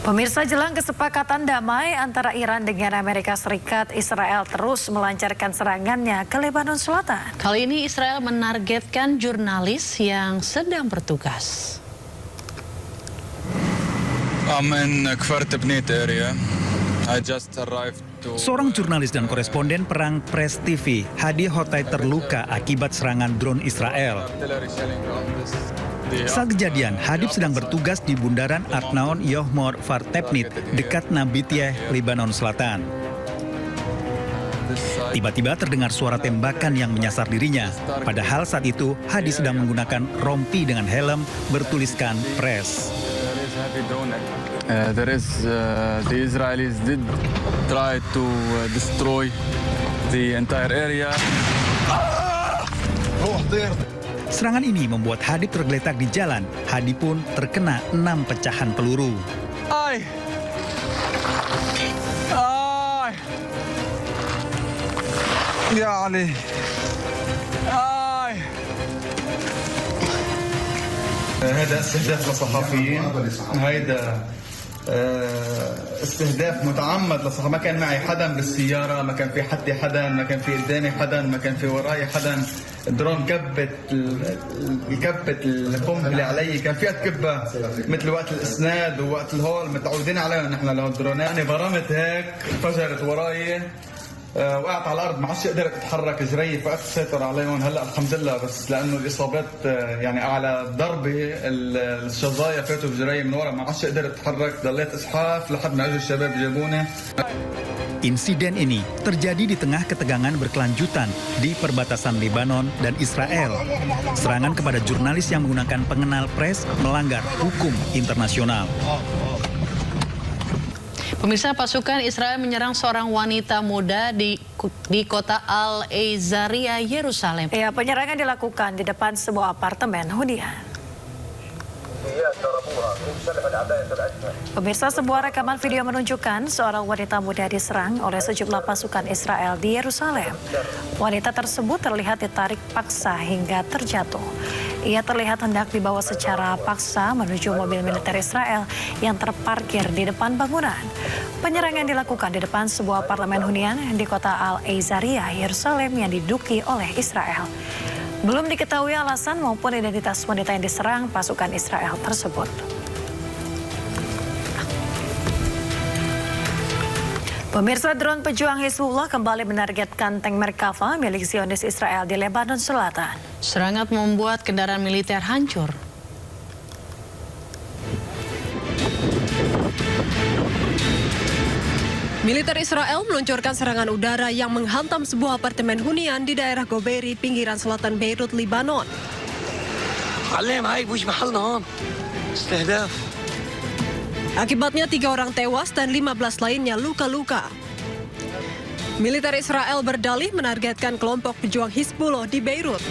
Pemirsa, jelang kesepakatan damai antara Iran dengan Amerika Serikat, Israel terus melancarkan serangannya ke Lebanon Selatan. Kali ini Israel menargetkan jurnalis yang sedang bertugas. I'm in Kfar Tebnit area. I just arrived to... Seorang jurnalis dan koresponden perang Press TV, Hadi Hotai, terluka akibat serangan drone Israel. Saat kejadian, Hadib sedang bertugas di bundaran Adnaon Yohmor Kfar Tebnit, dekat Nabitieh, Lebanon Selatan. Tiba-tiba terdengar suara tembakan yang menyasar dirinya. Padahal saat itu, Hadi sedang menggunakan rompi dengan helm bertuliskan Press. The Israelis did try to destroy the entire area. Serangan ini membuat Hadib tergeletak di jalan. Hadi pun terkena 6 pecahan peluru. Ay! Ay! Ya Ali! Ay! هذا استهداف للصحفيين هيدا استهداف متعمد للصحفيين ما كان معي حدا بالسيارة ما كان في حدا ما كان في قدامي حدا ما كان في وراي حدا الدرون كبت القنبلة علي كان فيها تكبها مثل وقت الاسناد ووقت الهول متعودين عليهم نحن له الدرونات يعني برمت هيك انفجرت وراي وقعت على الارض ما عادش قدرت اتحرك جري فقدت السيطرة عليهم هلا الحمد لله بس لانه الاصابات يعني على ضربه الشظايا فاتوا بجري من ورا ما عادش قدرت اتحرك ضليت اسحاف لحد ما اجوا الشباب جابوني. Insiden ini terjadi di tengah ketegangan berkelanjutan di perbatasan Lebanon dan Israel. Serangan kepada jurnalis yang menggunakan pengenal Press melanggar hukum internasional. Pemirsa, pasukan Israel menyerang seorang wanita muda di kota Al-Azariah, Yerusalem. Ya, penyerangan dilakukan di depan sebuah apartemen hunian. Pemirsa, sebuah rekaman video menunjukkan seorang wanita muda diserang oleh sejumlah pasukan Israel di Yerusalem. Wanita tersebut terlihat ditarik paksa hingga terjatuh. Ia terlihat hendak dibawa secara paksa menuju mobil militer Israel yang terparkir di depan bangunan. Penyerangan dilakukan di depan sebuah apartemen hunian di kota Al-Azariah, Yerusalem yang diduduki oleh Israel. Belum diketahui alasan maupun identitas wanita yang diserang pasukan Israel tersebut. Pemirsa, drone pejuang Hizbullah kembali menargetkan tank Merkava milik Zionis Israel di Lebanon Selatan. Serangan membuat kendaraan militer hancur. Militer Israel meluncurkan serangan udara yang menghantam sebuah apartemen hunian di daerah Goberi, pinggiran selatan Beirut, Lebanon. Akibatnya 3 orang tewas dan 15 lainnya luka-luka. Militer Israel berdalih menargetkan kelompok pejuang Hizbullah di Beirut.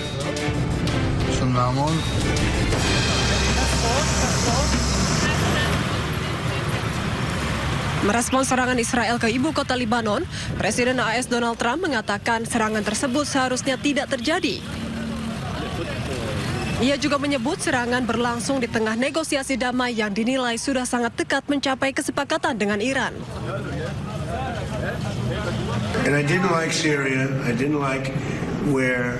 Merespons serangan Israel ke ibu kota Lebanon, Presiden AS Donald Trump mengatakan serangan tersebut seharusnya tidak terjadi. Ia juga menyebut serangan berlangsung di tengah negosiasi damai yang dinilai sudah sangat dekat mencapai kesepakatan dengan Iran. And I didn't like Syria. I didn't like where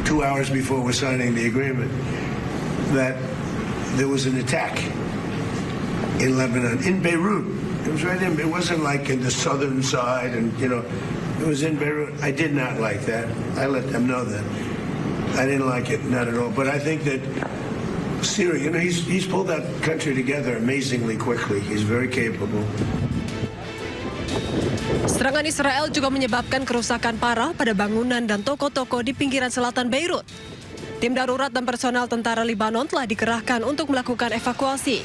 2 hours before we're signing the agreement that there was an attack in Lebanon, in Beirut. It was right in. It wasn't like in the southern side, and it was in Beirut. I did not like that. I let them know that. I didn't like it, not at all. But I think that Syria, he's pulled that country together amazingly quickly. He's very capable. Serangan Israel juga menyebabkan kerusakan parah pada bangunan dan toko-toko di pinggiran selatan Beirut. Tim darurat dan personel tentara Lebanon telah dikerahkan untuk melakukan evakuasi.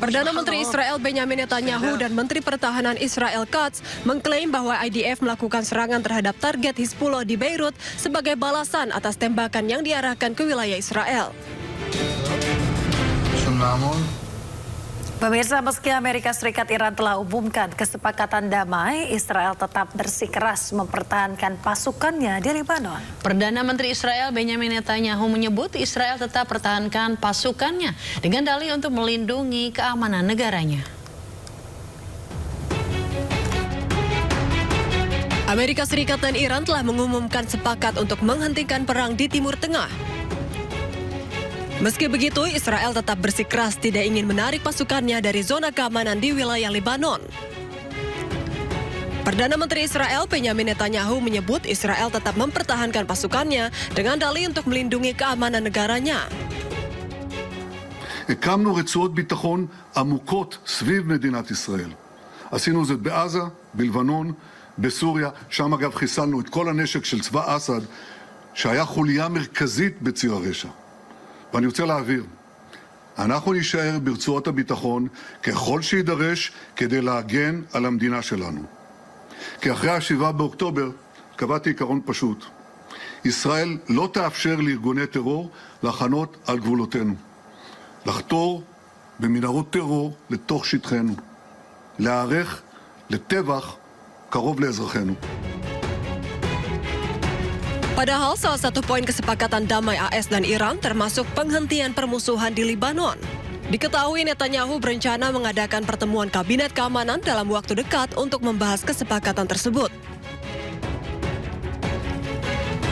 Perdana Menteri Israel Benjamin Netanyahu dan Menteri Pertahanan Israel Katz mengklaim bahwa IDF melakukan serangan terhadap target Hizbullah di Beirut sebagai balasan atas tembakan yang diarahkan ke wilayah Israel. Pemirsa, meski Amerika Serikat Iran telah umumkan kesepakatan damai, Israel tetap bersikeras mempertahankan pasukannya di Lebanon. Perdana Menteri Israel Benjamin Netanyahu menyebut Israel tetap pertahankan pasukannya dengan dalih untuk melindungi keamanan negaranya. Amerika Serikat dan Iran telah mengumumkan sepakat untuk menghentikan perang di Timur Tengah. Meski begitu, Israel tetap bersikeras tidak ingin menarik pasukannya dari zona keamanan di wilayah Lebanon. Perdana Menteri Israel Benjamin Netanyahu menyebut Israel tetap mempertahankan pasukannya dengan dalih untuk melindungi keamanan negaranya. הקמנו רצועות ביטחון עמוקות סביב מדינת ישראל. עשינו זאת בעזה, בלבנון, בסוריה, שם אגב חיסלנו את כל הנשק של צבא אסד, שהיה חוליה מרכזית בציר הרשע. ואני רוצה להעביר, אנחנו נשאר ברצועות הביטחון ככל שידרש כדי להגן על המדינה שלנו. כי אחרי ה-7 באוקטובר קבעתי עיקרון פשוט. ישראל לא תאפשר לארגוני טרור לחנות על גבולותינו. לחתור במנהרות טרור לתוך שטחנו. להיערך לטבח קרוב לאזרחינו. Padahal salah satu poin kesepakatan damai AS dan Iran termasuk penghentian permusuhan di Lebanon. Diketahui Netanyahu berencana mengadakan pertemuan kabinet keamanan dalam waktu dekat untuk membahas kesepakatan tersebut.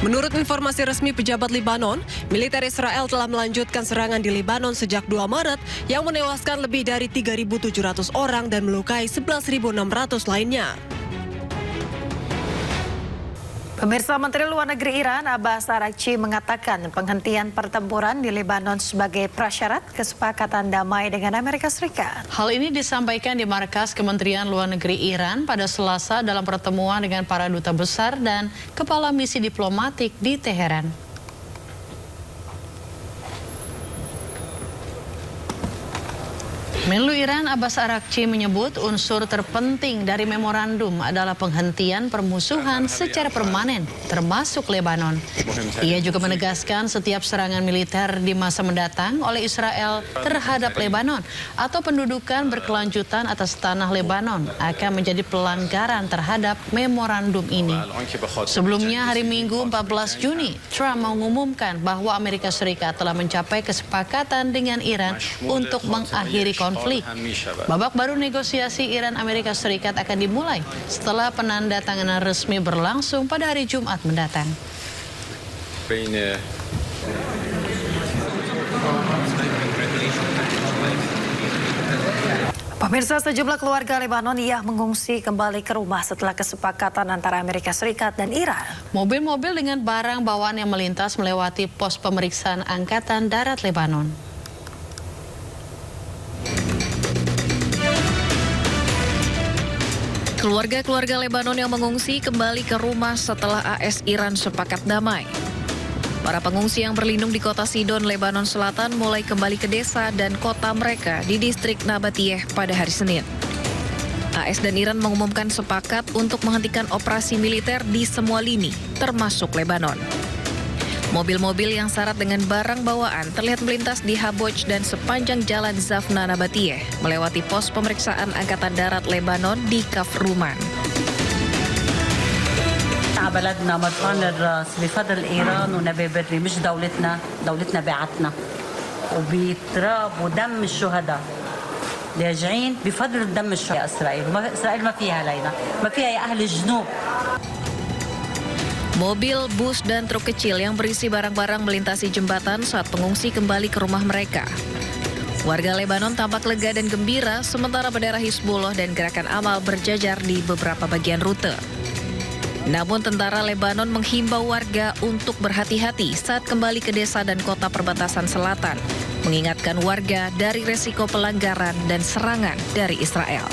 Menurut informasi resmi pejabat Lebanon, militer Israel telah melanjutkan serangan di Lebanon sejak 2 Maret yang menewaskan lebih dari 3.700 orang dan melukai 11.600 lainnya. Pemirsa, Menteri Luar Negeri Iran Abbas Araghchi mengatakan penghentian pertempuran di Lebanon sebagai prasyarat kesepakatan damai dengan Amerika Serikat. Hal ini disampaikan di markas Kementerian Luar Negeri Iran pada Selasa dalam pertemuan dengan para duta besar dan kepala misi diplomatik di Teheran. Menlu Iran Abbas Araghchi menyebut unsur terpenting dari memorandum adalah penghentian permusuhan secara permanen, termasuk Lebanon. Ia juga menegaskan setiap serangan militer di masa mendatang oleh Israel terhadap Lebanon atau pendudukan berkelanjutan atas tanah Lebanon akan menjadi pelanggaran terhadap memorandum ini. Sebelumnya hari Minggu 14 Juni, Trump mengumumkan bahwa Amerika Serikat telah mencapai kesepakatan dengan Iran untuk mengakhiri konflik. Babak baru negosiasi Iran-Amerika Serikat akan dimulai setelah penandatanganan resmi berlangsung pada hari Jumat mendatang. Pemirsa, sejumlah keluarga Lebanon yang mengungsi kembali ke rumah setelah kesepakatan antara Amerika Serikat dan Iran. Mobil-mobil dengan barang bawaan yang melintas melewati pos pemeriksaan Angkatan Darat Lebanon. Keluarga-keluarga Lebanon yang mengungsi kembali ke rumah setelah AS Iran sepakat damai. Para pengungsi yang berlindung di kota Sidon, Lebanon Selatan mulai kembali ke desa dan kota mereka di distrik Nabatiyeh pada hari Senin. AS dan Iran mengumumkan sepakat untuk menghentikan operasi militer di semua lini, termasuk Lebanon. Mobil-mobil yang syarat dengan barang bawaan terlihat melintas di Haboj dan sepanjang jalan Zafna Nabatiyeh, melewati pos pemeriksaan Angkatan Darat Lebanon di Kafruman. بلدنا مرفوعنا الراس بفضل ايران ونبي بري مش دولتنا بعتنا وبتراب ودم الشهداء راجعين بفضل دم الشهداء. اسرائيل ما فيها علينا ما فيها يا اهل الجنوب. Mobil, bus, dan truk kecil yang berisi barang-barang melintasi jembatan saat pengungsi kembali ke rumah mereka. Warga Lebanon tampak lega dan gembira, sementara bendera Hizbullah dan Gerakan Amal berjajar di beberapa bagian rute. Namun tentara Lebanon menghimbau warga untuk berhati-hati saat kembali ke desa dan kota perbatasan selatan, mengingatkan warga dari resiko pelanggaran dan serangan dari Israel.